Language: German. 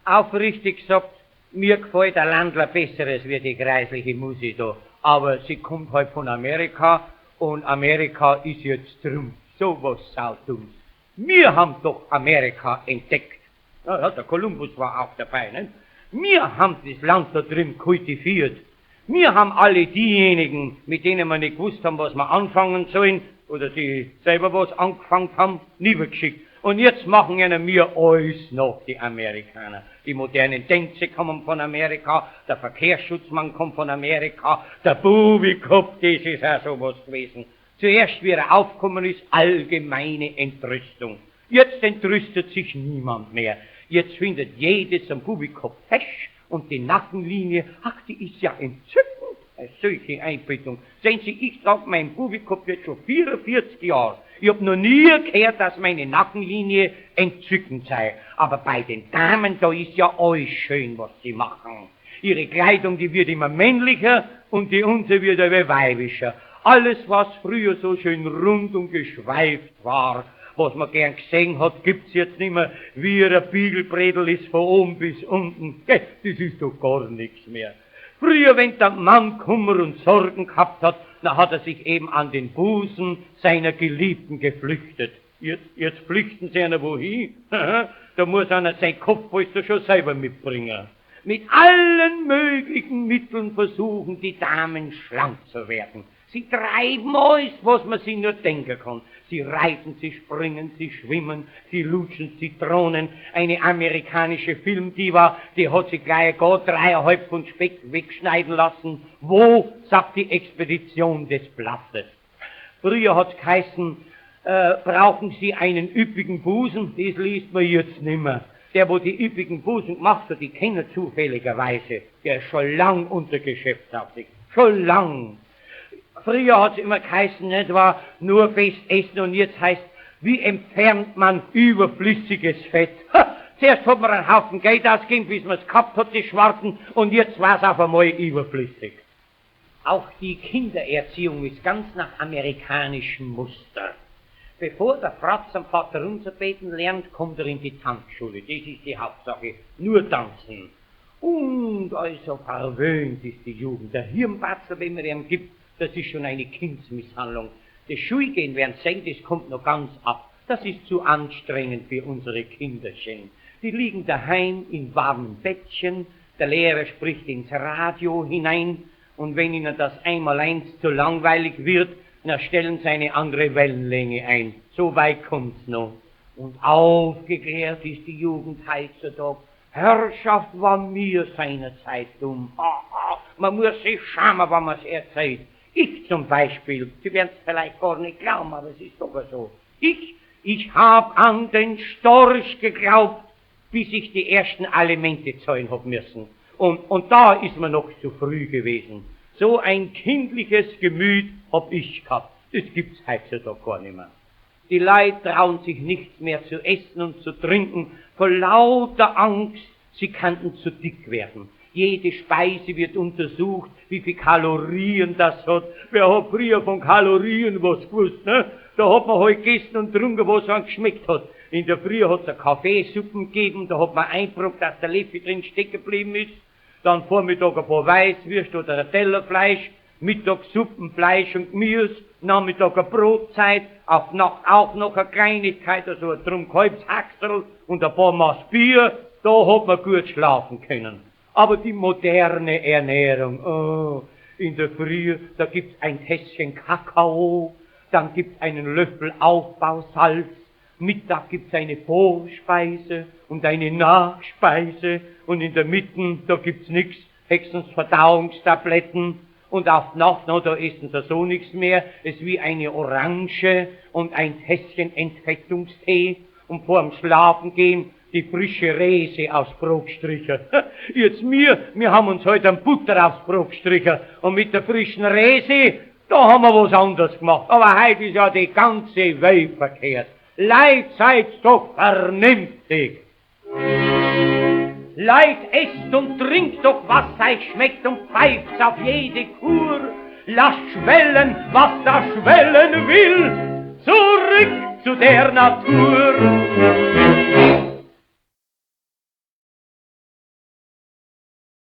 Aufrichtig gesagt, mir gefällt der Landler Besseres wie die kreisliche Musik da. Aber sie kommt halt von Amerika und Amerika ist jetzt drum sowas saudumms. Wir haben doch Amerika entdeckt. Ja, der Kolumbus war auch dabei, ne? Wir haben das Land da drin kultiviert. Wir haben alle diejenigen, mit denen wir nicht gewusst haben, was wir anfangen sollen, oder die selber was angefangen haben, niedergeschickt. Und jetzt machen ihnen wir alles noch, die Amerikaner. Die modernen Tänze kommen von Amerika, der Verkehrsschutzmann kommt von Amerika, der Bubikopf, das ist auch sowas gewesen. Zuerst, wie er aufgekommen ist, allgemeine Entrüstung. Jetzt entrüstet sich niemand mehr. Jetzt findet jedes am Bubikopf fest und die Nackenlinie, ach, die ist ja entzückend. Eine solche Einbildung. Sehen Sie, ich trage meinen Bubikopf jetzt schon 44 Jahre. Ich hab noch nie gehört, dass meine Nackenlinie entzückend sei. Aber bei den Damen, da ist ja alles schön, was sie machen. Ihre Kleidung, die wird immer männlicher und die unsere wird immer weibischer. Alles, was früher so schön rund und geschweift war, was man gern gesehen hat, gibt's jetzt nicht mehr. Wie ein Biegelbredel ist von oben bis unten. Das ist doch gar nichts mehr. Früher, wenn der Mann Kummer und Sorgen gehabt hat, dann hat er sich eben an den Busen seiner Geliebten geflüchtet. Jetzt flüchten sie einer wohin? Da muss einer sein Kopfpolster schon selber mitbringen. Mit allen möglichen Mitteln versuchen die Damen schlank zu werden. Sie treiben alles, was man sich nur denken kann. Sie reiten, sie springen, sie schwimmen, sie lutschen Zitronen. Eine amerikanische Filmdiva, die hat sich gleich gar 3,5 Pfund Speck wegschneiden lassen. Wo, sagt die Expedition des Blattes. Früher hat's geheißen, brauchen Sie einen üppigen Busen? Das liest man jetzt nimmer. Der, wo die üppigen Busen gemacht hat, die kennen zufälligerweise. Der ist schon lang unter Geschäftsaufsicht. Schon lang. Früher hat's immer geheißen, nicht wahr, nur fest essen, und jetzt heißt, wie entfernt man überflüssiges Fett? Zuerst hat man einen Haufen Geld ausgegeben, bis man es gehabt hat, die Schwarzen, und jetzt war's auf einmal überflüssig. Auch die Kindererziehung ist ganz nach amerikanischem Muster. Bevor der Fratz am Vaterunser beten lernt, kommt er in die Tanzschule. Das ist die Hauptsache. Nur tanzen. Und also verwöhnt ist die Jugend. Der Hirnbatzer, wenn man ihm gibt, das ist schon eine Kindsmisshandlung. Das Schulgehen, während sehen, das kommt noch ganz ab. Das ist zu anstrengend für unsere Kinderchen. Die liegen daheim in warmen Bettchen, der Lehrer spricht ins Radio hinein, und wenn ihnen das einmaleins zu langweilig wird, dann stellen sie eine andere Wellenlänge ein. So weit kommt's noch. Und aufgeklärt ist die Jugend heutzutage. Herrschaft, war mir seinerzeit dumm. Man muss sich schämen, wenn man's erzählt. Ich zum Beispiel, Sie werden's vielleicht gar nicht glauben, aber es ist doch so. Ich hab an den Storch geglaubt, bis ich die ersten Alimente zahlen hab müssen. Und da ist mir noch zu früh gewesen. So ein kindliches Gemüt hab ich gehabt. Das gibt's heutzutage gar nicht mehr. Die Leute trauen sich nichts mehr zu essen und zu trinken, vor lauter Angst, sie könnten zu dick werden. Jede Speise wird untersucht, wie viel Kalorien das hat. Wer hat früher von Kalorien was gewusst, ne? Da hat man halt gegessen und getrunken, was einem geschmeckt hat. In der Früh hat's eine Kaffeesuppen gegeben, da hat man eingebrockt, dass der Löffel drin stecken geblieben ist. Dann Vormittag ein paar Weißwürste oder ein Teller Fleisch, Mittag Suppen, Fleisch und Gemüse, Nachmittag eine Brotzeit, auf Nacht auch noch eine Kleinigkeit, also ein Trunk Kalbshaxerl und ein paar Maß Bier, da hat man gut schlafen können. Aber die moderne Ernährung, in der Früh, da gibt's ein Tässchen Kakao, dann gibt's einen Löffel Aufbausalz, Mittag gibt's eine Vorspeise und eine Nachspeise und in der Mitte, da gibt's nix, höchstens Verdauungstabletten und auf Nacht, da essen sie so nichts mehr, es ist wie eine Orange und ein Tässchen Entfettungstee und vor dem Schlafengehen, die frische Rese aufs Brot gestrichen. Jetzt wir haben uns heute ein Butter aufs Brot gestrichen und mit der frischen Rese, da haben wir was anderes gemacht. Aber heute ist ja die ganze Welt verkehrt. Leid, seid doch vernünftig. Leid, esst und trinkt doch, was euch schmeckt und pfeift auf jede Kur. Lasst schwellen, was da schwellen will, zurück zu der Natur.